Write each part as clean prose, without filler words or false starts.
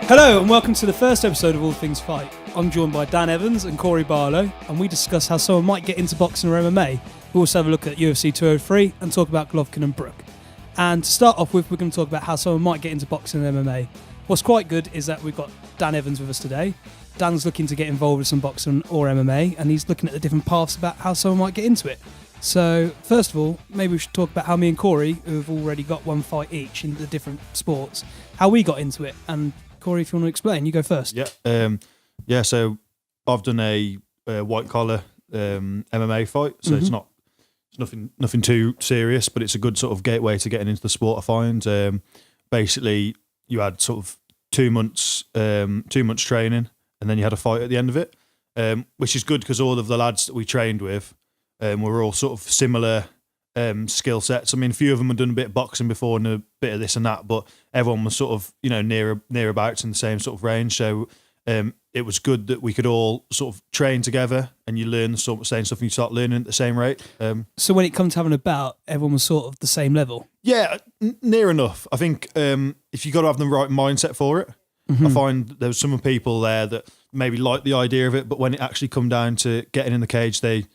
Hello and welcome to the first episode of All Things Fight. I'm joined by Dan Evans and Corey Barlow, and we discuss how someone might get into boxing or MMA. We also have a look at UFC 203 and talk about Golovkin and Brook. And to start off with, we're going to talk about how someone might get into boxing and MMA. What's quite good is that we've got Dan Evans with us today. Dan's looking to get involved with some boxing or MMA, and he's looking at the different paths about how someone might get into it. So, first of all, maybe we should talk about how me and Corey, who have already got one fight each in the different sports, how we got into it. And Corey, if you want to explain, you go first. Yeah. So I've done a white collar MMA fight. So it's nothing too serious, but it's a good sort of gateway to getting into the sport. I find basically you had sort of 2 months training, and then you had a fight at the end of it, which is good because all of the lads that we trained with were all sort of similar skill sets. I mean, a few of them had done a bit of boxing before and a bit of this and that, but everyone was sort of, nearabouts in the same sort of range. So it was good that we could all sort of train together, and you learn the sort of same stuff and you start learning at the same rate. So when it comes to having a bout, everyone was sort of the same level? Yeah, near enough. I think if you got to have the right mindset for it, I find there was some people there that maybe liked the idea of it, but when it actually come down to getting in the cage, they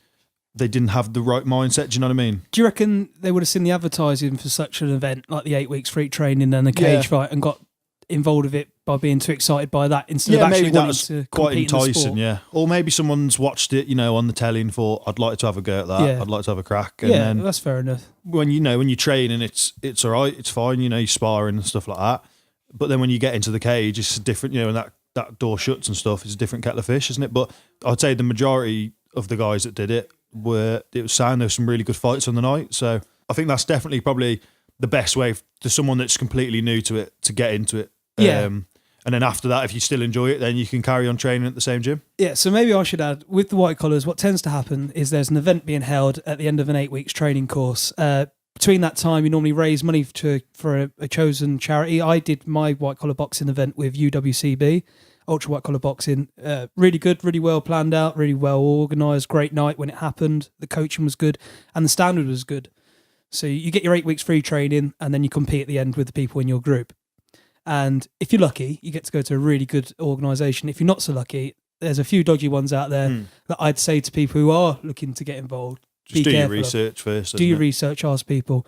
didn't have the right mindset. Do you know what I mean? Do you reckon they would have seen the advertising for such an event, like the 8 weeks free training and the cage fight, and got involved with it by being too excited by that instead of actually wanting to quite compete enticing, in the sport? yeah. Or maybe someone's watched it, on the telly and thought, I'd like to have a go at that. Yeah. I'd like to have a crack. And Yeah, then that's fair enough. when you train and it's all right, it's fine, you sparring and stuff like that. But then when you get into the cage, it's different, and that door shuts and stuff, it's a different kettle of fish, isn't it? But I'd say the majority of the guys that did it was sound. There were some really good fights on the night. So I think that's definitely probably the best way to someone that's completely new to it to get into it. Yeah. And then after that, if you still enjoy it, then you can carry on training at the same gym. Yeah, so maybe I should add, with the white collars, what tends to happen is there's an event being held at the end of an 8 weeks training course. Between that time, you normally raise money for a chosen charity. I did my white collar boxing event with UWCB, Ultra White Collar Boxing. Really good, really well planned out, really well organised, great night when it happened. The coaching was good and the standard was good. So you get your 8 weeks free training and then you compete at the end with the people in your group. And if you're lucky, you get to go to a really good organisation. If you're not so lucky, there's a few dodgy ones out there that I'd say to people who are looking to get involved. Just do your research first. Do your research, ask people.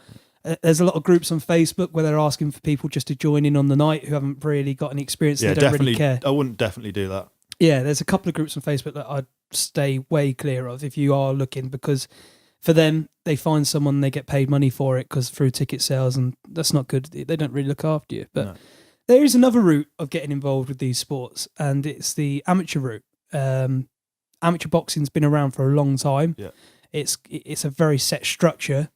There's a lot of groups on Facebook where they're asking for people just to join in on the night who haven't really got any experience. Yeah, they don't really care. I wouldn't definitely do that. Yeah, there's a couple of groups on Facebook that I'd stay way clear of if you are looking, because for them, they find someone, they get paid money for it because through ticket sales, and that's not good. They don't really look after you. But there is another route of getting involved with these sports, and it's the amateur route. Amateur boxing's been around for a long time. Yeah. It's a very set structure.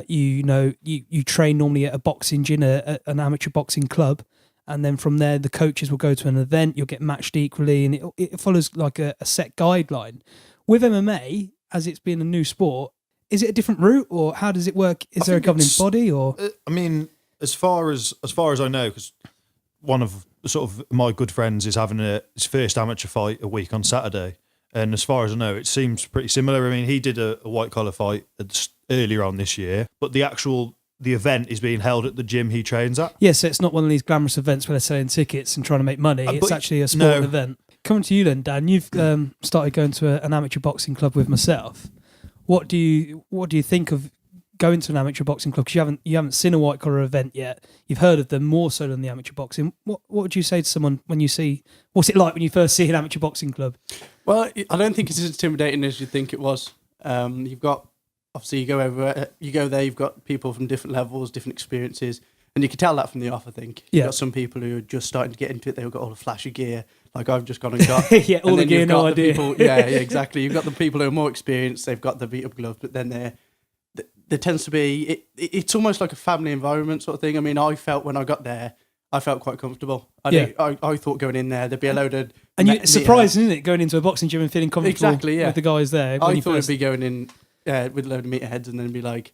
You train normally at a boxing gym, an amateur boxing club, and then from there the coaches will go to an event. You'll get matched equally, and it follows like a set guideline. With MMA, as it's been a new sport, is it a different route, or how does it work? Is there a governing body, or? I mean, as far as I know, because one of sort of my good friends is having his first amateur fight a week on Saturday. And as far as I know, it seems pretty similar. I mean, he did a white collar fight earlier on this year, but the event is being held at the gym he trains at. Yeah, so it's not one of these glamorous events where they're selling tickets and trying to make money. It's actually a sporting event. Coming to you then, Dan, you've started going to an amateur boxing club with myself. What do you think of going to an amateur boxing club? Because you haven't seen a white collar event yet. You've heard of them more so than the amateur boxing. What would you say to someone when you see, what's it like when you first see an amateur boxing club? Well, I don't think it's as intimidating as you think it was. You've got, obviously you go there, you've got people from different levels, different experiences, and you can tell that from the off, I think. You've got some people who are just starting to get into it, they've got all the flashy gear, like I've just gone and got. Yeah, all the gear, no idea. Yeah, exactly. You've got the people who are more experienced, they've got the beat-up gloves, but then there tends to be, it's almost like a family environment sort of thing. I mean, I felt when I got there, I felt quite comfortable. I thought going in there, there'd be a load of... And it's surprising, isn't it, going into a boxing gym and feeling comfortable with the guys there? I thought it'd be going in with a load of meatheads and then be like,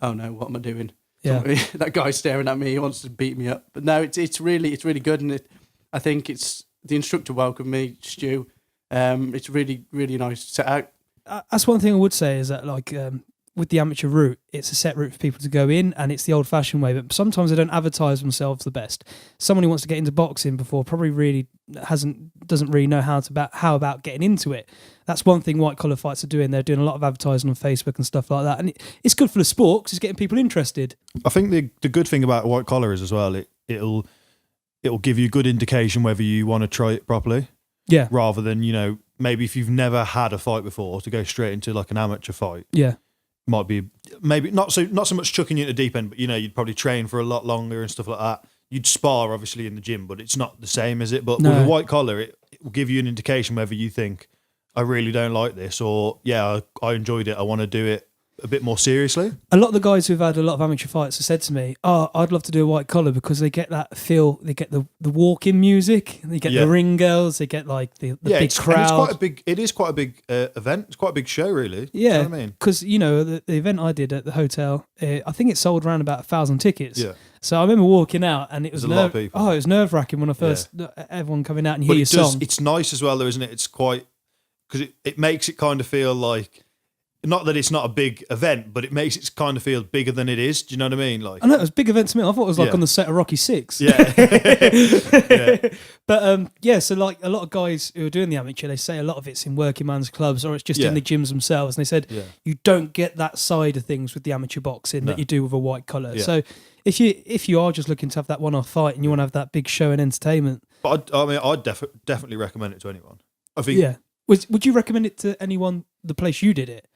oh no, what am I doing? Yeah. That guy's staring at me, he wants to beat me up. But no, it's really good, and I think it's the instructor welcomed me, Stu. It's really, really nice set out. That's one thing I would say is that with the amateur route, it's a set route for people to go in, and it's the old-fashioned way. But sometimes they don't advertise themselves the best. Someone who wants to get into boxing before probably really doesn't really know how about getting into it. That's one thing white collar fights are doing. They're doing a lot of advertising on Facebook and stuff like that, and it's good for the sport because it's getting people interested. I think the good thing about white collar is as well, it'll give you good indication whether you want to try it properly. Yeah. Rather than, maybe if you've never had a fight before, to go straight into like an amateur fight. Yeah. Might be maybe not so much chucking you into the deep end, but you'd probably train for a lot longer and stuff like that. You'd spar obviously in the gym, but it's not the same, is it? But with a white collar, it will give you an indication whether you think, I really don't like this, or I enjoyed it, I want to do it a bit more seriously. A lot of the guys who've had a lot of amateur fights have said to me, I'd love to do a white collar because they get that feel, they get the walk-in music, they get the ring girls, they get like the big crowd. It is quite a big event. It's quite a big show, really. Yeah, you know what I mean? Because, the event I did at the hotel, I think it sold around about 1,000 tickets. Yeah. So I remember walking out and it was a lot of people. Oh, it was nerve-wracking when I first, everyone coming out and hear your song. It's nice as well though, isn't it? It's quite, because it makes it kind of feel like, not that it's not a big event, but it makes it kind of feel bigger than it is. Do you know what I mean? Like, I know it was a big event to me. I thought it was like on the set of Rocky 6. Yeah. But so like a lot of guys who are doing the amateur, they say a lot of it's in working man's clubs or it's just in the gyms themselves. And they said you don't get that side of things with the amateur boxing that you do with a white collar. Yeah. So if you are just looking to have that one-off fight and you want to have that big show and entertainment, but I'd definitely recommend it to anyone. I think. Yeah. Would you recommend it to anyone? The place you did it?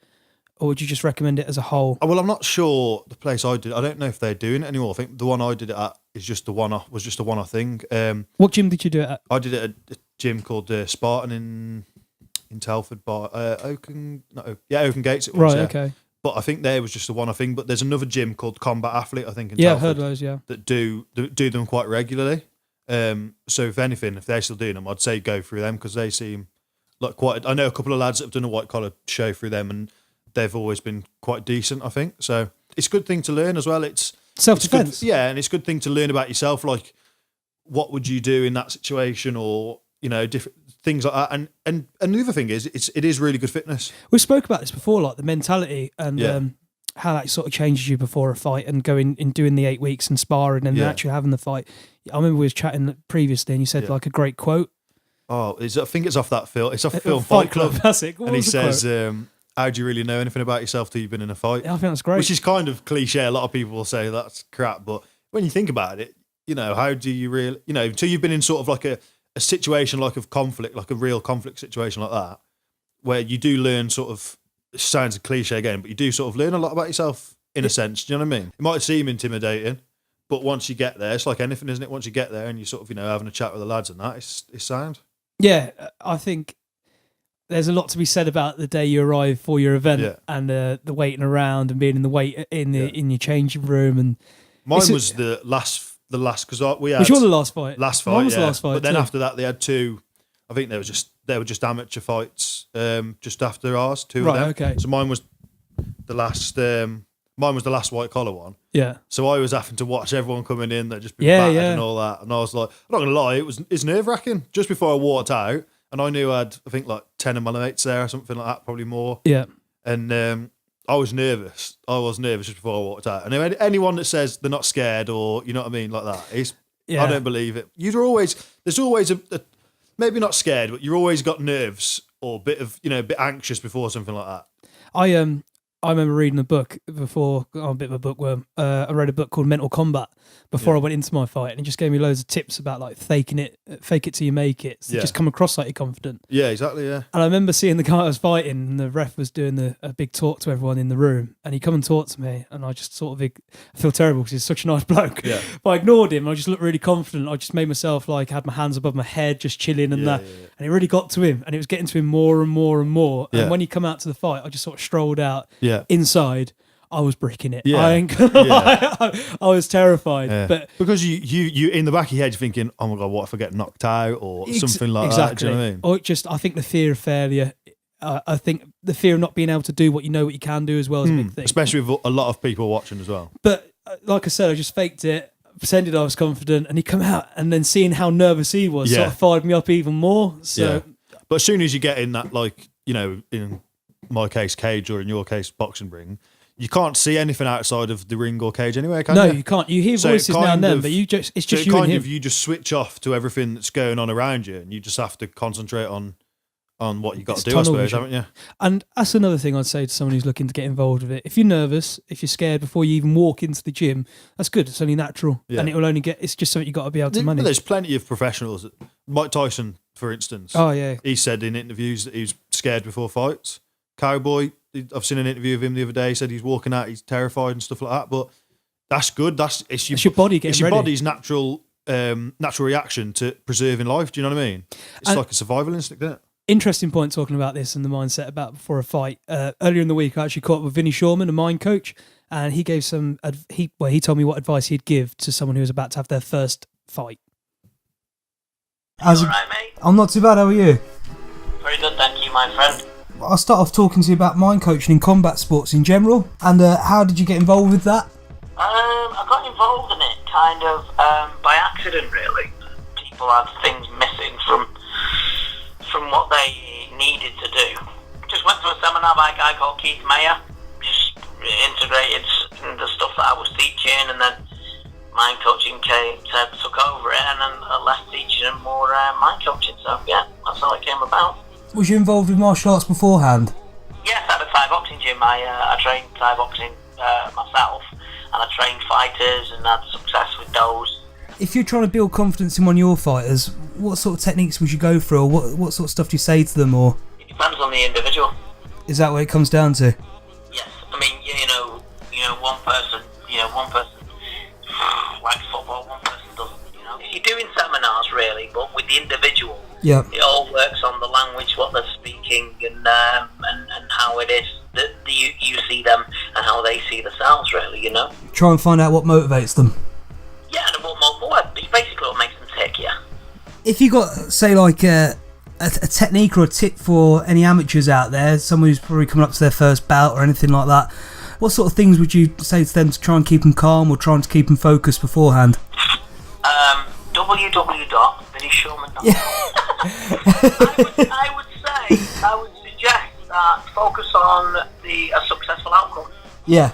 Or would you just recommend it as a whole? Well, I'm not sure the place I did. I don't know if they're doing it anymore. I think the one I did it at is just a one-off. Was just a one-off thing. What gym did you do it at? I did it at a gym called Spartan in Telford, by Oaken Gates. It was, right. Okay. But I think there was just a one-off thing. But there's another gym called Combat Athlete. I think in Telford, Telford. I've heard those. Yeah. That do them quite regularly. So if anything, if they're still doing them, I'd say go through them because they seem like quite. I know a couple of lads that have done a white collar show through them and they've always been quite decent, I think. So it's a good thing to learn as well. It's self-defense. And it's a good thing to learn about yourself. Like, what would you do in that situation, or different things like that. And the other thing is, it is really good fitness. We spoke about this before, like the mentality and how that sort of changes you before a fight and going and doing the 8 weeks and sparring and then actually having the fight. I remember we was chatting previously, and you said like a great quote. Oh, I think it's off that film. It's off the film Fight Club. Classic. And he says, how do you really know anything about yourself till you've been in a fight? Yeah, I think that's great. Which is kind of cliche. A lot of people will say that's crap, but when you think about it, how do you really, until you've been in sort of like a situation like of conflict, like a real conflict situation like that, where you do learn sort of, it sounds a cliche again, but you do sort of learn a lot about yourself in a sense. Do you know what I mean? It might seem intimidating, but once you get there, it's like anything, isn't it? Once you get there and you sort of, having a chat with the lads and that, it's sound. Yeah, I think there's a lot to be said about the day you arrive for your event and the waiting around and being in the in your changing room. And mine was the last because we had. Was yours the last fight? Last fight, mine was the last fight. But then after that, they had two. I think they were just amateur fights. Just after ours, two of them. Okay. So mine was the last. Mine was the last white collar one. Yeah. So I was having to watch everyone coming in that just been battered and all that, and I was like, I'm not gonna lie, it's nerve wracking. Just before I walked out, and I knew I had, I think, like 10 of my mates there or something like that, probably more. Yeah. And I was nervous. Just before I walked out. And anyone that says they're not scared or, you know what I mean, like that, I don't believe it. There's always a maybe not scared, but you've always got nerves or a bit of, a bit anxious before something like that. I remember reading a book before. I'm a bit of a bookworm. I read a book called Mental Combat before I went into my fight, and it just gave me loads of tips about like fake it till you make it. So just come across like you're confident. Yeah, exactly. Yeah. And I remember seeing the guy I was fighting, and the ref was doing a big talk to everyone in the room, and he come and talked to me, and I just sort of I feel terrible because he's such a nice bloke. Yeah. But I ignored him. I just looked really confident. I just made myself like had my hands above my head, just chilling and that. Yeah. And it really got to him, and it was getting to him more and more and more. Yeah. And when he come out to the fight, I just sort of strolled out. Yeah. Inside, I was bricking it. Yeah. I was terrified. Yeah. But because you in the back of your head, you're thinking, oh my God, what if I get knocked out or something like that? Do you know what I mean? Or I think the fear of failure. I think the fear of not being able to do what you can do as well is a big thing. Especially with a lot of people watching as well. But like I said, I just faked it, pretended I was confident, and he come out, and then seeing how nervous he was sort of fired me up even more. So, but as soon as you get in that, like, in my case, cage, or in your case, boxing ring, you can't see anything outside of the ring or cage anyway, can No, you? you can't. You hear So voices now and then, of- but it's just so you and kind him. of you just switch off to everything that's going on around you, and you just have to concentrate on what you got It's to do, I tunnel suppose, vision. haven't you? And that's another thing I'd say to someone who's looking to get involved with it. If you're nervous, if you're scared before you even walk into the gym, that's good. It's only natural. Yeah. And it will only it's just something you've got to be able to But manage. there's plenty of professionals. Mike Tyson, for instance, Oh, yeah. he said in interviews that he was scared before fights. Cowboy, I've seen an interview of him the other day. He said he's walking out, he's terrified and stuff like that. But that's good. It's your body getting It's your ready. body's natural reaction to preserving life. Do you know what I mean? It's And- like a survival instinct, isn't it? Interesting point talking about this and the mindset about before a fight. Earlier in the week, I actually caught up with Vinnie Shoreman, a mind coach, and he gave he told me what advice he'd give to someone who was about to have their first fight. All right, mate. I'm not too bad. How are you? Very good, thank you, my friend. I'll start off talking to you about mind coaching in combat sports in general, and how did you get involved with that? I got involved in it kind of by accident, really. People had things missing from what they needed to do. Just went to a seminar by a guy called Keith Mayer. Just integrated the stuff that I was teaching, and then mind coaching took over it, and then I left teaching and more mind coaching. So yeah, that's how it came about. Was you involved with martial arts beforehand? Yes, I had a Thai boxing gym. I trained Thai boxing myself, and I trained fighters and had success with those. If you're trying to build confidence in one of your fighters, what sort of techniques would you go through, or what sort of stuff do you say to them, or It depends on the individual. is that what it comes down to? Yes, I mean, one person likes football, one person doesn't. You're doing seminars really, but with the individual, Yeah. it all works on the language, what they're speaking, and how it is that you see them and how they see themselves. Really, Try and find out what motivates them. Yeah, and what basically what makes them tick. Yeah. If you got, say, like a technique or a tip for any amateurs out there, someone who's probably coming up to their first bout or anything like that, what sort of things would you say to them to try and keep them calm or trying to keep them focused beforehand? www.VinnieShoreman.com. I would suggest that focus on a successful outcome. Yeah.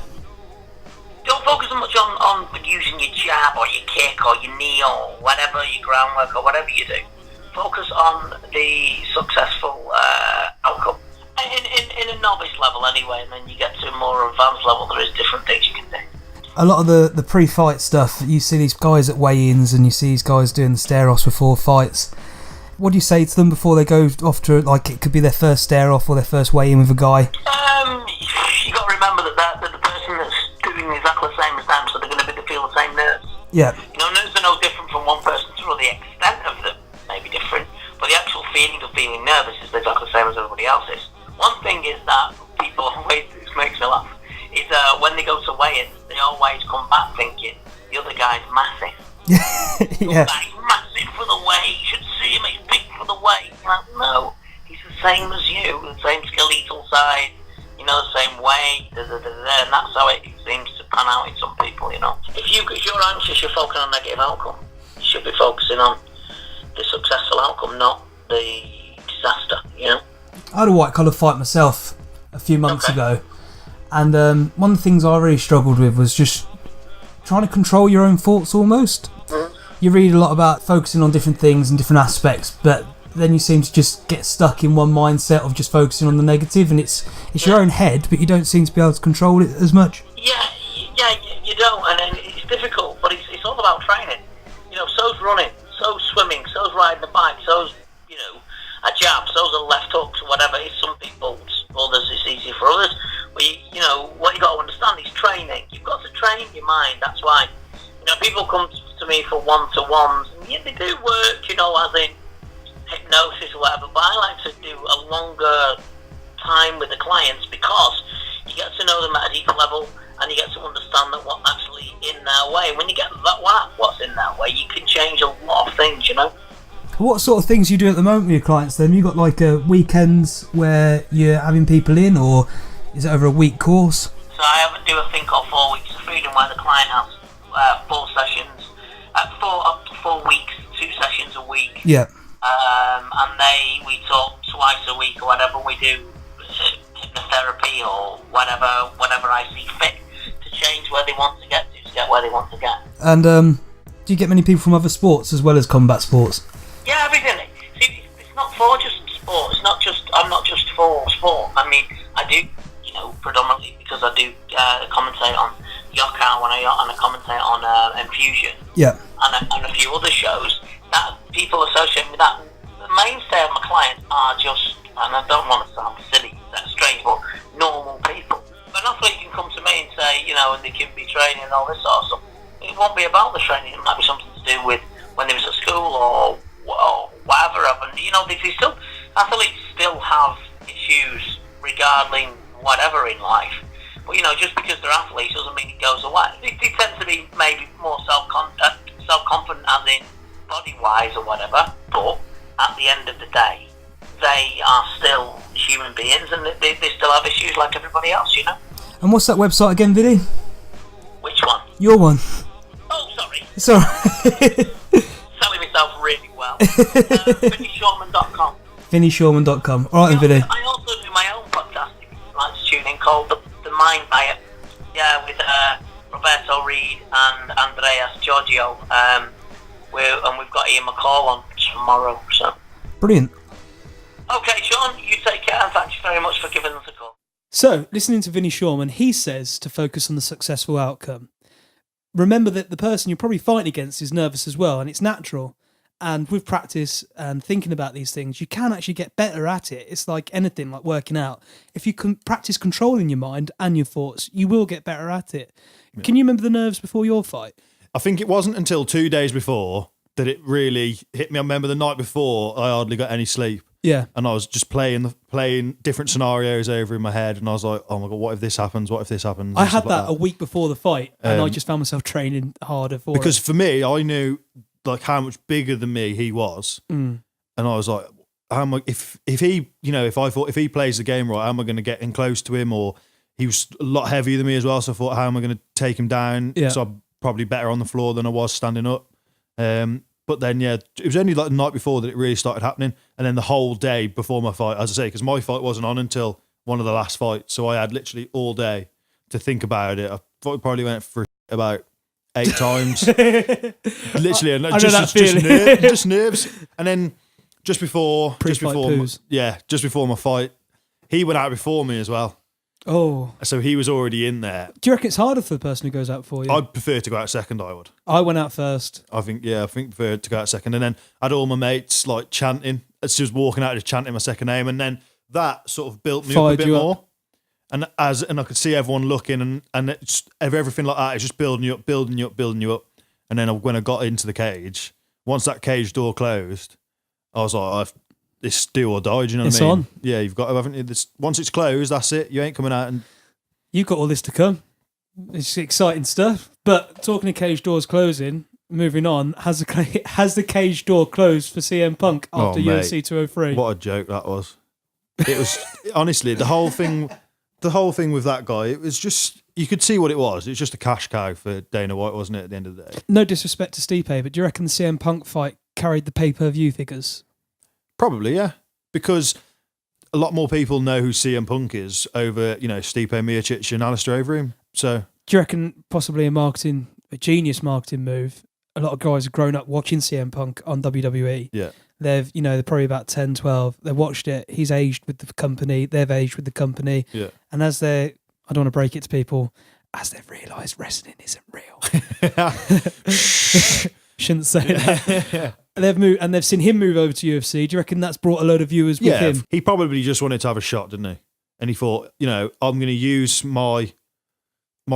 Don't focus so much on using your jab or your kick or your knee or whatever, your groundwork or whatever you do. Focus on the successful outcome. In a novice level anyway, and then you get to a more advanced level, there is different things you can do. A lot of the pre-fight stuff, you see these guys at weigh-ins and you see these guys doing the stare-offs before fights. What do you say to them before they go off to, like, it could be their first stare-off or their first weigh-in with a guy? You got to remember that the person that's doing exactly the same as them, so they're going to feel the same nerves. Yeah. Nerves are no different from one person to another. The extent of them may be different, but the actual feeling of feeling nervous is exactly the same as everybody else's. One thing is that people, this makes me laugh, is when they go to weigh-in, they always come back thinking the other guy's massive. Yeah. The guy's massive for the weight, you should see him, he's big for the weight. Like, no, he's the same as you, the same skeletal size, the same weight, and that's how it seems to pan out in some people, If you're anxious, you're focusing on negative outcome. You should be focusing on the successful outcome, not the disaster, I had a white collar fight myself a few months ago, and one of the things I really struggled with was just trying to control your own thoughts almost. You read a lot about focusing on different things and different aspects, but then you seem to just get stuck in one mindset of just focusing on the negative, and it's your own head, but you don't seem to be able to control it as much. Yeah, you don't, and then it's difficult, but it's all about training. So's running, so's swimming, so's riding the bike, so's, a jab, so's a left hooks, whatever. It's some people, others it's easier for others. But what you got to understand is training. You've got to train your mind. That's why, people come to me for one-to-ones, and yeah, they do work, as in hypnosis or whatever, but I like to do a longer time with the clients because you get to know them at a deeper level and you get to understand that what's actually in their way. When you get that what's in their way, you can change a lot of things, What sort of things you do at the moment with your clients then? You got like weekends where you're having people in, or is it over a week course? So I do a thing called 4 weeks of freedom where the client has 4 sessions, 4 weeks, 2 sessions a week. Yeah. And we talk twice a week or whatever. We do hypnotherapy or whenever I see fit to change where they want to get where they want to get. And do you get many people from other sports as well as combat sports? Yeah, everything. See, it's not for just sport. I'm not just for sport. I mean, I do, predominantly because I do commentate on Yokow and I commentate on Infusion. Yeah. And a few other shows that people associate with that. The mainstay of my clients are just, and I don't want to sound silly, that's strange, but normal people. An athlete can come to me and say, and they can be training and all this sort of stuff. It won't be about the training. It might be something to do with when they was at school or whatever. And athletes still have issues regarding whatever in life. But just because they're athletes doesn't mean it goes away. They tend to be maybe more self-confident, as in body-wise or whatever. But at the end of the day, they are still human beings, and they still have issues like everybody else. And what's that website again, Vinnie? Which one? Your one. Oh, sorry. Sorry. Selling myself really well. VinnieShoreman.com. VinnieShoreman.com. All right, then, Vinnie. I also do my own podcast, if you'd like to tune in, called The Mind Diet. Yeah, with Roberto Reed and Andreas Giorgio. We've got Ian McCall on tomorrow. So. Brilliant. Okay, Sean, you take care, and thank you very much for giving us a call. So, listening to Vinnie Shoreman, he says to focus on the successful outcome. Remember that the person you're probably fighting against is nervous as well, and it's natural. And with practice and thinking about these things, you can actually get better at it. It's like anything, like working out. If you can practice controlling your mind and your thoughts, you will get better at it. Yeah. Can you remember the nerves before your fight? I think it wasn't until 2 days before that it really hit me. I remember the night before, I hardly got any sleep. Yeah. And I was just playing different scenarios over in my head, and I was like, oh my God, what if this happens? What if this happens? I had that a week before the fight, and I just found myself training harder for it. Because for me, I knew like how much bigger than me he was. And I was like, how am I, if he, if I thought if he plays the game right, how am I going to get in close to him? Or he was a lot heavier than me as well, so I thought, how am I going to take him down? Yeah. So I'm probably better on the floor than I was standing up. But then, yeah, it was only like the night before that it really started happening. And then the whole day before my fight, as I say, because my fight wasn't on until one of the last fights. So I had literally all day to think about it. I probably went for about 8 times. Literally. And just nerves. And then just before my fight, he went out before me as well. Oh. So he was already in there. Do you reckon it's harder for the person who goes out for you? I'd prefer to go out second, I would. I went out first. I prefer to go out second. And then I had all my mates like chanting. As she was walking out, just chanting my second name. And then that sort of built me up a bit more. And I could see everyone looking and it's, everything like that is just building you up. And then when I got into the cage, once that cage door closed, I was like, this do or die, do you know what I mean? On. Yeah, you've got to, haven't you? Once it's closed, that's it. You ain't coming out. And you've got all this to come. It's exciting stuff. But talking of cage doors closing, moving on, has the cage door closed for CM Punk after UFC 203? What a joke that was. It was honestly the whole thing with that guy. It was just, you could see what it was. It was just a cash cow for Dana White, wasn't it? At the end of the day. No disrespect to Stipe, but do you reckon the CM Punk fight carried the pay-per-view figures? Probably, yeah, because a lot more people know who CM Punk is over, Stipe Miocic and Alistair Overeem. So, do you reckon possibly a genius marketing move? A lot of guys have grown up watching CM Punk on WWE. Yeah, they're probably about 10, 12. They watched it. He's aged with the company. They've aged with the company. Yeah, and I don't want to break it to people, as they've realised wrestling isn't real. Shouldn't say that. Yeah. They've moved and they've seen him move over to UFC. Do you reckon that's brought a load of viewers with him? He probably just wanted to have a shot, didn't he? And he thought, I'm going to use my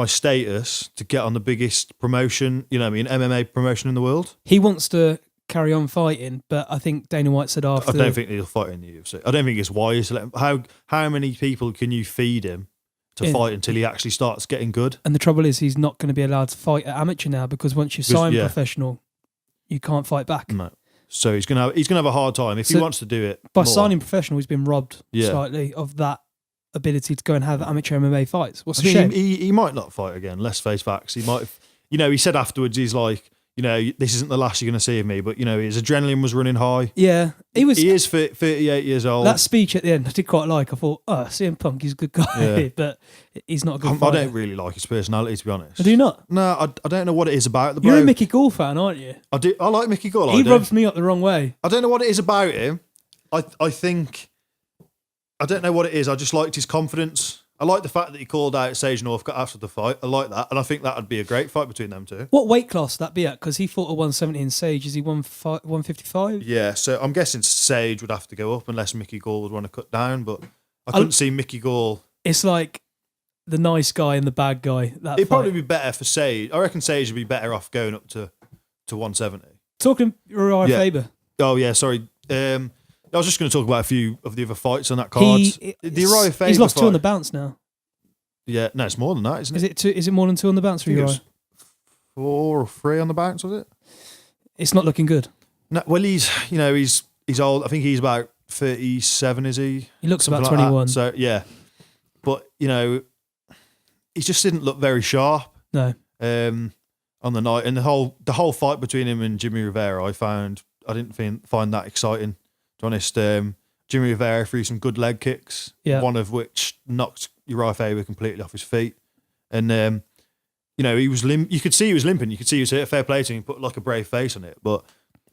status to get on the biggest promotion, MMA promotion in the world. He wants to carry on fighting, but I think Dana White said after. I don't think he'll fight in the UFC. I don't think it's wise to let him. How many people can you feed him to fight until he actually starts getting good? And the trouble is, he's not going to be allowed to fight at amateur now because once you sign professional, you can't fight back. No. So he's gonna have a hard time if he wants to do it. By signing professional, he's been robbed slightly of that ability to go and have amateur MMA fights. What's a shame? He might not fight again. Let's face facts. He might. He said afterwards, he's like, this isn't the last you're going to see of me, but his adrenaline was running high. Yeah, he is 38 years old. That speech at the end, I did quite like. I thought, CM Punk, he's a good guy, but he's not a good fighter. I don't really like his personality, to be honest. Do you not? No, I don't know what it is about the bloke. You're a Mickey Gall fan, aren't you? I do. I like Mickey Gall. He rubs me up the wrong way. I don't know what it is about him. I think I don't know what it is. I just liked his confidence. I like the fact that he called out Sage Northcutt after the fight. I like that, and I think that would be a great fight between them two. What weight class would that be at? Because he fought at 170 in Sage. Is he 155? Yeah, so I'm guessing Sage would have to go up unless Mickey Gall would want to cut down, but I couldn't see Mickey Gall. It's like the nice guy and the bad guy. It'd probably be better for Sage. I reckon Sage would be better off going up to 170. Talking Uriah Faber. Oh, yeah, sorry. I was just going to talk about a few of the other fights on that card. The Uriah Faber he's lost fight, 2 on the bounce now. Yeah, no, it's more than that, isn't it? Is it more than 2 on the bounce for Uriah? 4 or 3 on the bounce, was it? It's not looking good. No, well, he's old. I think he's about 37, is he? He looks about Something 21. Like so, yeah. But, he just didn't look very sharp. No. On the night. And the whole fight between him and Jimmy Rivera, I didn't find that exciting. To be honest, Jimmy Rivera threw some good leg kicks, one of which knocked Uriah Faber completely off his feet. And, he was you could see he was limping. You could see he was hurt. Fair play to him. He put like a brave face on it. But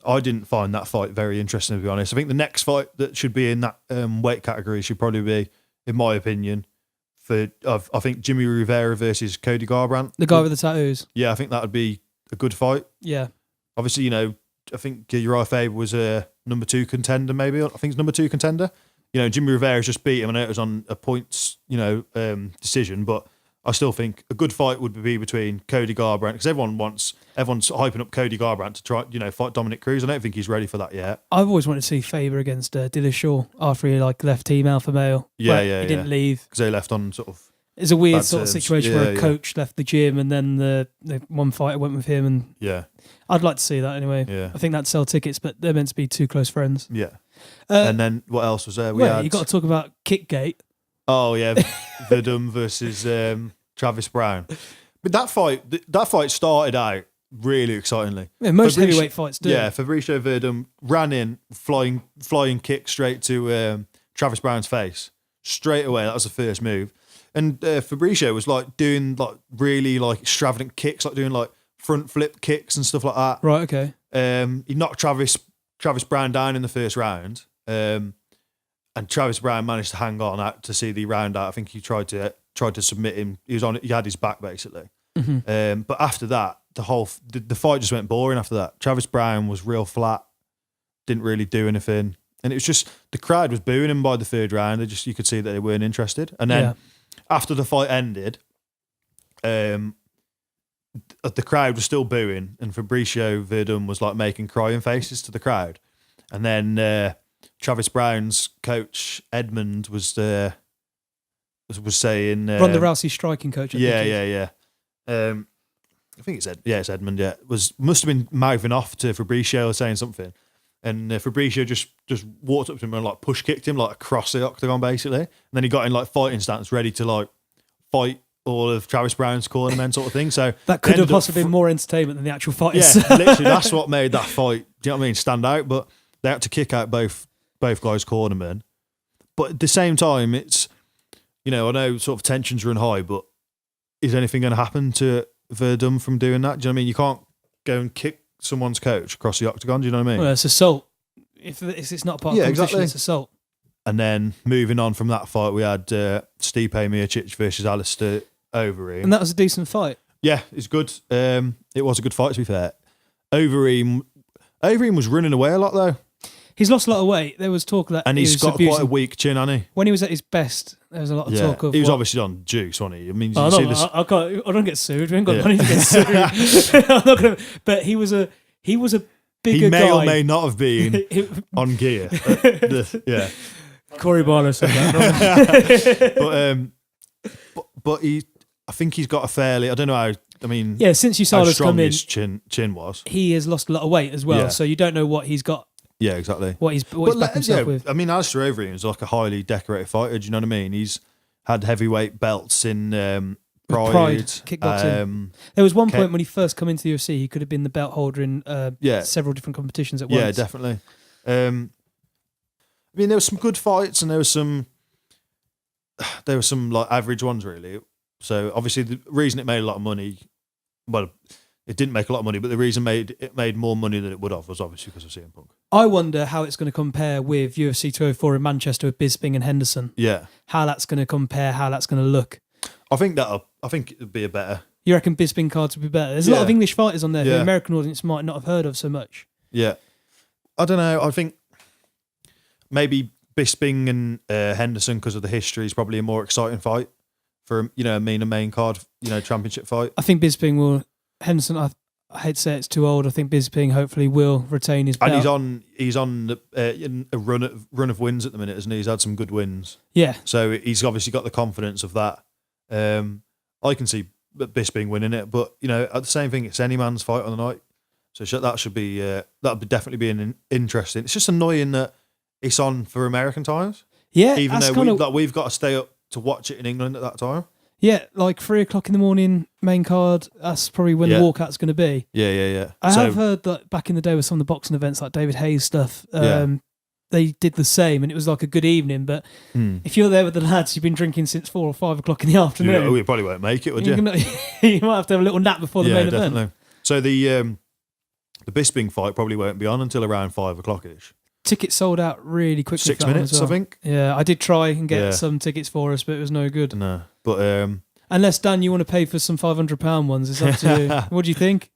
I didn't find that fight very interesting, to be honest. I think the next fight that should be in that weight category should probably be, in my opinion, I think Jimmy Rivera versus Cody Garbrandt. The guy with the tattoos. Yeah, I think that would be a good fight. Yeah. Obviously, I think Uriah Faber was a number 2 contender, maybe. I think it's number 2 contender. Jimmy Rivera's just beat him. I know it was on a points, decision, but I still think a good fight would be between Cody Garbrandt, because everyone's hyping up Cody Garbrandt to try, fight Dominic Cruz. I don't think he's ready for that yet. I've always wanted to see Faber against Dillashaw after he left Team Alpha Male. He didn't leave because they left on sort of. It's a weird bad sort of terms. situation where a coach left the gym and then the one fighter went with him, and I'd like to see that anyway. Yeah. I think that'd sell tickets, but they're meant to be 2 close friends. Yeah. And then what else was there? You got to talk about Kickgate. Oh yeah, Verdum versus Travis Brown. But that fight started out really excitingly. Yeah, most heavyweight fights do. Yeah, Fabricio Verdum ran in, flying kick straight to Travis Brown's face straight away. That was the first move. And Fabricio was doing really extravagant kicks, doing front flip kicks and stuff like that. Right, okay. He knocked Travis Brown down in the first round, and Travis Brown managed to hang on out to see the round out. I think he tried to submit him. He had his back basically. Mm-hmm. But after that, the fight just went boring. After that, Travis Brown was real flat, didn't really do anything, and it was just the crowd was booing him by the 3rd round. You could see that they weren't interested, and then. Yeah. After the fight ended, the crowd was still booing, and Fabricio Verdum was making crying faces to the crowd. And then Travis Brown's coach Edmund was saying, Ronda Rousey's striking coach. I think it's Edmund. Yeah, must have been mouthing off to Fabricio or saying something. And Fabricio just walked up to him and push kicked him across the octagon basically. And then he got in fighting stance, ready to fight all of Travis Brown's cornermen sort of thing. So that could have possibly been more entertainment than the actual fight. Yeah, literally, that's what made that fight. Do you know what I mean? Stand out. But they had to kick out both guys' cornermen. But at the same time, it's I know sort of tensions run high, but is anything going to happen to Verdum from doing that? Do you know what I mean? You can't go and kick someone's coach across the octagon. Do you know what I mean? Well, it's assault. If it's not part of the competition, it's assault. And then moving on from that fight, we had Stipe Miocic versus Alistair Overeem. And that was a decent fight. Yeah, it's good. It was a good fight, to be fair. Overeem was running away a lot, though. He's lost a lot of weight. There was talk that and he's got quite a weak chin, hasn't he? When he was at his best, there was a lot of talk of. He was obviously on juice, wasn't he? I mean, I don't get sued. We ain't got money to get sued. I'm not gonna. But he was a bigger guy. He may or may not have been on gear. Yeah. Corey Barlow said that. but I think he's got a fairly. I don't know how. I mean, yeah. Since USADA's come in, his chin was. He has lost a lot of weight as well. Yeah. So you don't know what he's got. Yeah, exactly. What he's backed himself with. I mean, Alistair Overeem is a highly decorated fighter. Do you know what I mean? He's had heavyweight belts in Pride, kickboxing. There was one point when he first come into the UFC, he could have been the belt holder in several different competitions at once. Yeah, definitely. I mean, there were some good fights, and there were some like average ones, really. So obviously, the reason it made a lot of money, well, it didn't make a lot of money, but the reason it made more money than it would have was obviously because of CM Punk. I wonder how it's going to compare with UFC 204 in Manchester with Bisping and Henderson. Yeah, how that's going to compare, how that's going to look. I think it'd be a better. You reckon Bisping cards would be better? There's a lot of English fighters on there who the American audience might not have heard of so much. Yeah, I don't know. I think maybe Bisping and Henderson, because of the history, is probably a more exciting fight for a main card, championship fight. I think Bisping will. Henderson, I hate to say it's too old. I think Bisping hopefully will retain his belt. And he's on a run of wins at the minute, isn't he? He's had some good wins. Yeah. So he's obviously got the confidence of that. I can see Bisping winning it, but at the same thing, it's any man's fight on the night. So that should be definitely be interesting. It's just annoying that it's on for American times. Yeah, even though we've got to stay up to watch it in England at that time. Yeah, like 3:00 in the morning, main card. That's probably when the walkout's going to be. Yeah. I have heard that back in the day with some of the boxing events, like David Hayes stuff, they did the same, and it was like a good evening. But if you're there with the lads, you've been drinking since 4 or 5 o'clock in the afternoon. You probably won't make it, would you? You might have to have a little nap before the main definitely. event. So the Bisping fight probably won't be on until around 5 o'clock-ish. Tickets sold out really quickly. 6 minutes, I think. Yeah, I did try and get some tickets for us, but it was no good. No, but unless Dan, you want to pay for some £500 ones, it's up to you. What do you think?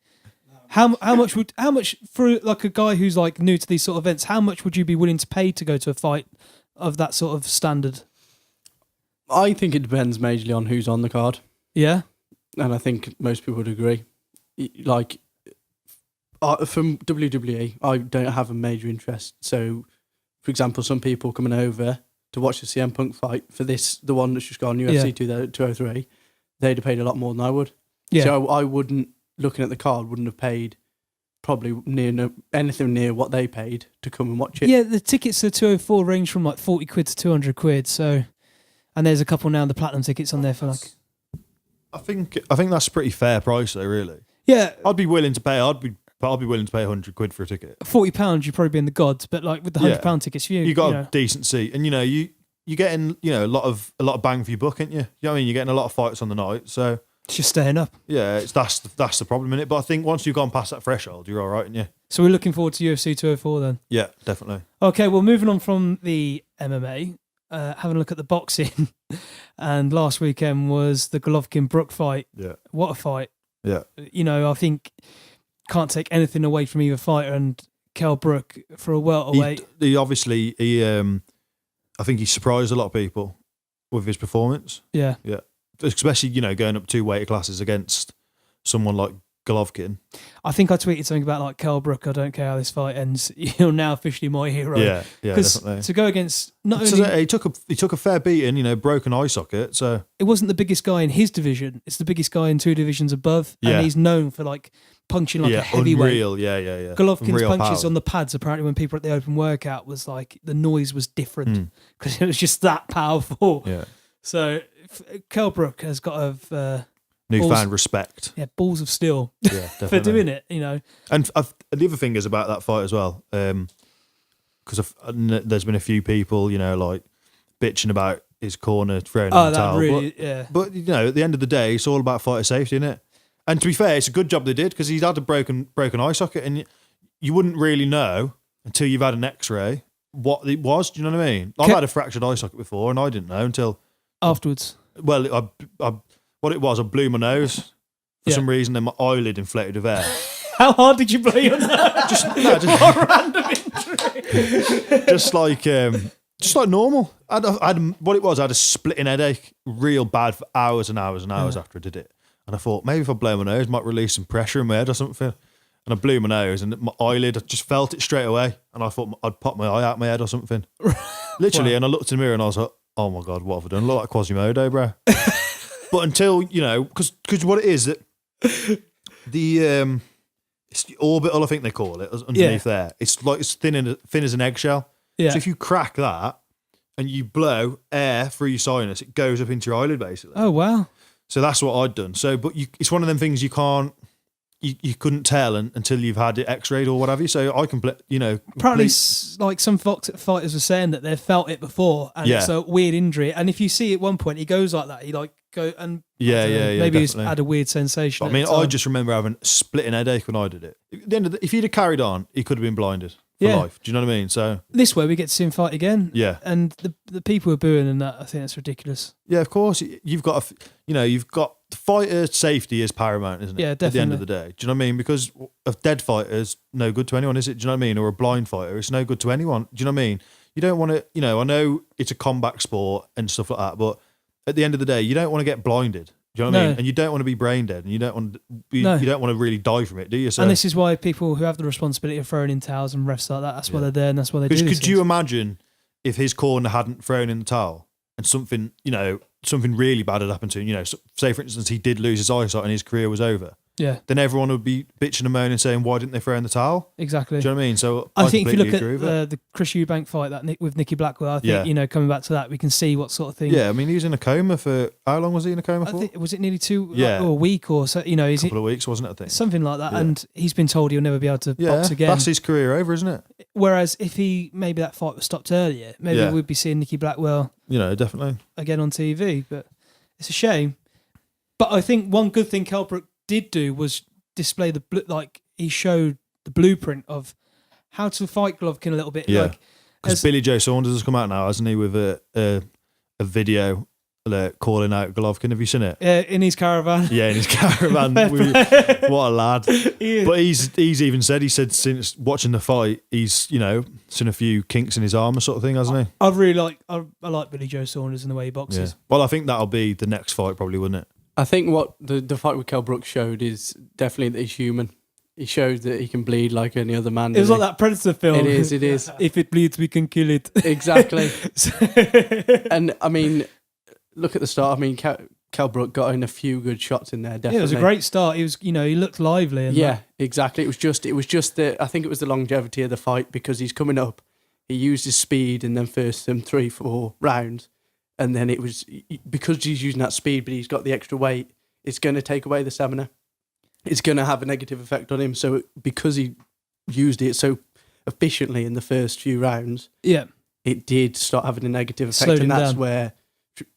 How much for like a guy who's like new to these sort of events? How much would you be willing to pay to go to a fight of that sort of standard? I think it depends majorly on who's on the card. Yeah, and I think most people would agree. Like. From WWE, I don't have a major interest. So, for example, some people coming over to watch the CM Punk fight for the one that's just gone, UFC 203, they'd have paid a lot more than I would. Yeah. So I wouldn't, looking at the card, wouldn't have paid probably anything near what they paid to come and watch it. Yeah, the tickets to 204 range from like 40 quid to 200 quid. So, and there's a couple now, the platinum tickets on there for like... I think that's a pretty fair price though, really. Yeah. I'd be willing to pay, I'll be willing to pay 100 quid for a ticket. £40, you'd probably be in the gods, but like with the £100 tickets, you got a decent seat, and you're getting a lot of bang for your buck, ain't you? You know what I mean? You're getting a lot of fights on the night, so it's just staying up. Yeah, that's the problem in it. But I think once you've gone past that threshold, you're all right, aren't you? So we're looking forward to UFC 204 then. Yeah, definitely. Okay, well, moving on from the MMA, having a look at the boxing, and last weekend was the Golovkin-Brook fight. Yeah, what a fight! Yeah, I think. Can't take anything away from either fighter, and Kell Brook for a welterweight. He obviously I think he surprised a lot of people with his performance. Yeah, especially going up 2 weight classes against someone like Golovkin. I think I tweeted something about like Kell Brook. I don't care how this fight ends. You're now officially my hero. Yeah, definitely. To go against not only he took a fair beating, broken eye socket. So it wasn't the biggest guy in his division. It's the biggest guy in 2 divisions above, and he's known for like punching like a heavyweight. Unreal, yeah. Golovkin's Unreal punches power. on the pads, apparently when people were at the open workout, was like the noise was different because it was just that powerful. Yeah. So Kell Brook has got a newfound respect. Yeah, balls of steel. Yeah, for doing it, And the other thing is about that fight as well, because there's been a few people, like bitching about his corner throwing in the towel. Really, but at the end of the day, it's all about fighter safety, isn't it? And to be fair, it's a good job they did, because he's had a broken eye socket, and you wouldn't really know until you've had an X-ray what it was. Do you know what I mean? I've had a fractured eye socket before, and I didn't know until afterwards. Well, what it was, I blew my nose for some reason, and my eyelid inflated with air. How hard did you blow your nose? just random injury. just like normal. I had a splitting headache, real bad for hours and hours and hours after I did it. And I thought, maybe if I blow my nose, it might release some pressure in my head or something. And I blew my nose, and my eyelid, I just felt it straight away. And I thought I'd pop my eye out my head or something. Literally, and I looked in the mirror and I was like, oh my God, what have I done? I look like Quasimodo, bro. But until, because what it is, that it's the orbital, I think they call it, underneath there. It's like it's thin as an eggshell. Yeah. So if you crack that and you blow air through your sinus, it goes up into your eyelid, basically. Oh, wow. So that's what I'd done. So, but it's one of them things you can't, you couldn't tell until you've had it x-rayed or whatever. So I can, apparently like some fighters were saying that they've felt it before and it's a weird injury. And if you see at one point he goes like that, he like go and maybe he's had a weird sensation. But, I mean, I just remember having a splitting headache when I did it. At the end of if he'd have carried on, he could have been blinded for life. Do you know what I mean? So this way we get to see him fight again. Yeah. And the people are booing and that, I think that's ridiculous. Yeah, of course. You've got the fighter safety is paramount, isn't it? Yeah, definitely. At the end of the day. Do you know what I mean? Because a dead fighter is no good to anyone, is it? Do you know what I mean? Or a blind fighter, it's no good to anyone. Do you know what I mean? You don't want to, I know it's a combat sport and stuff like that, but at the end of the day, you don't want to get blinded. Do you know what I mean? And you don't want to be brain dead, and you don't want you don't want to really die from it, do you? So, and this is why people who have the responsibility of throwing in towels and refs like that, that's why they're there and that's why they do this. Could you imagine if his corner hadn't thrown in the towel and something really bad had happened to him? Say for instance he did lose his eyesight and his career was over. Yeah. Then everyone would be bitching and moaning, saying, "Why didn't they throw in the towel?" Exactly. Do you know what I mean? So I think if you look at the Chris Eubank fight with Nicky Blackwell, I think coming back to that, we can see what sort of thing. Yeah, I mean, he was in a coma for how long was he in a coma for? Was it nearly 2 or a week or so? A couple of weeks, wasn't it? I think something like that. Yeah. And he's been told he'll never be able to box again. That's his career over, isn't it? Whereas if maybe that fight was stopped earlier, maybe we'd be seeing Nicky Blackwell. Definitely again on TV. But it's a shame. But I think one good thing Kell Brook did do was display he showed the blueprint of how to fight Golovkin a little bit. Yeah, because Billy Joe Saunders has come out now, hasn't he, with a video calling out Golovkin. Have you seen it? In his caravan. Yeah, in his caravan. What a lad! But he's even said since watching the fight, he's seen a few kinks in his armour, sort of thing, hasn't he? I like Billy Joe Saunders and the way he boxes. Yeah. Well, I think that'll be the next fight, probably, wouldn't it? I think what the fight with Kell Brook showed is definitely that he's human. He showed that he can bleed like any other man. It was like that Predator film. It is. If it bleeds, we can kill it. Exactly. And I mean, look at the start. I mean, Kell Brook got in a few good shots in there. Definitely. Yeah, it was a great start. He was, he looked lively. And exactly. It was just I think it was the longevity of the fight because he's coming up. He used his speed in them first 3-4 rounds. And then it was because he's using that speed, but he's got the extra weight. It's going to take away the stamina. It's going to have a negative effect on him. So because he used it so efficiently in the first few rounds, it did start having a negative effect, and that's where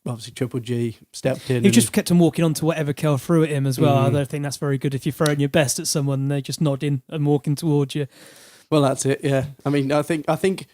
obviously Triple G stepped in. He just kept on walking on to whatever Kell threw at him as well. I don't think that's very good if you're throwing your best at someone and they're just nodding and walking towards you. Well, that's it. Yeah, I mean, I think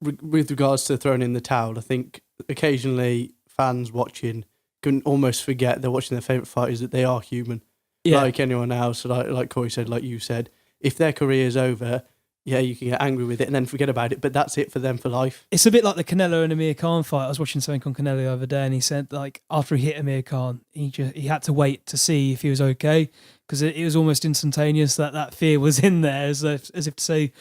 with regards to throwing in the towel, I think occasionally fans watching can almost forget they're watching their favourite fighters, that they are human, like anyone else. Like Corey said, like you said, if their career's over, you can get angry with it and then forget about it, but that's it for them for life. It's a bit like the Canelo and Amir Khan fight. I was watching something on Canelo the other day and he said after he hit Amir Khan, he had to wait to see if he was okay because it was almost instantaneous that fear was in there as if to say,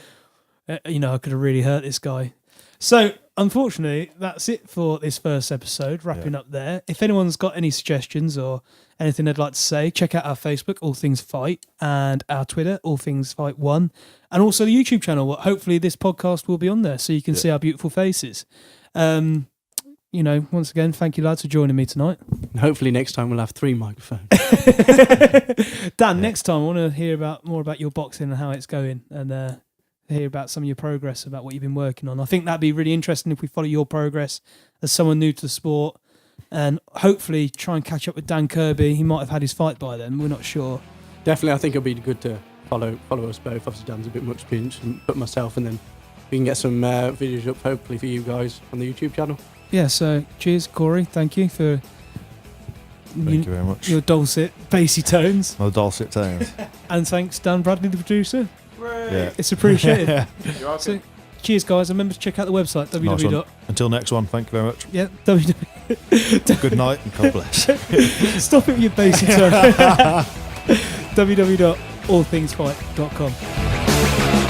I could have really hurt this guy. So, unfortunately, that's it for this first episode, wrapping up there. If anyone's got any suggestions or anything they'd like to say, check out our Facebook, All Things Fight, and our Twitter, All Things Fight 1, and also the YouTube channel. Hopefully this podcast will be on there so you can see our beautiful faces. Once again, thank you, lads, for joining me tonight. Hopefully next time we'll have 3 microphones. Dan, next time I want to hear more about your boxing and how it's going, and hear about some of your progress, about what you've been working on. I think that'd be really interesting if we follow your progress as someone new to the sport, and hopefully try and catch up with Dan Kirby. He might have had his fight by then. We're not sure. Definitely, I think it'll be good to follow us both. Obviously, Dan's a bit much pinch, and put myself, and then we can get some videos up, hopefully, for you guys on the YouTube channel. Yeah, so cheers, Corey. Thank you for Thank you very much. Your dulcet, bassy tones. My dulcet tones. And thanks, Dan Bradley, the producer. Yeah. It's appreciated. You're welcome. So, cheers, guys. And remember to check out the website, www. Until next one, thank you very much. Yeah, Good night and God bless. Stop it with your bassy tone. www.allthingsfight.com.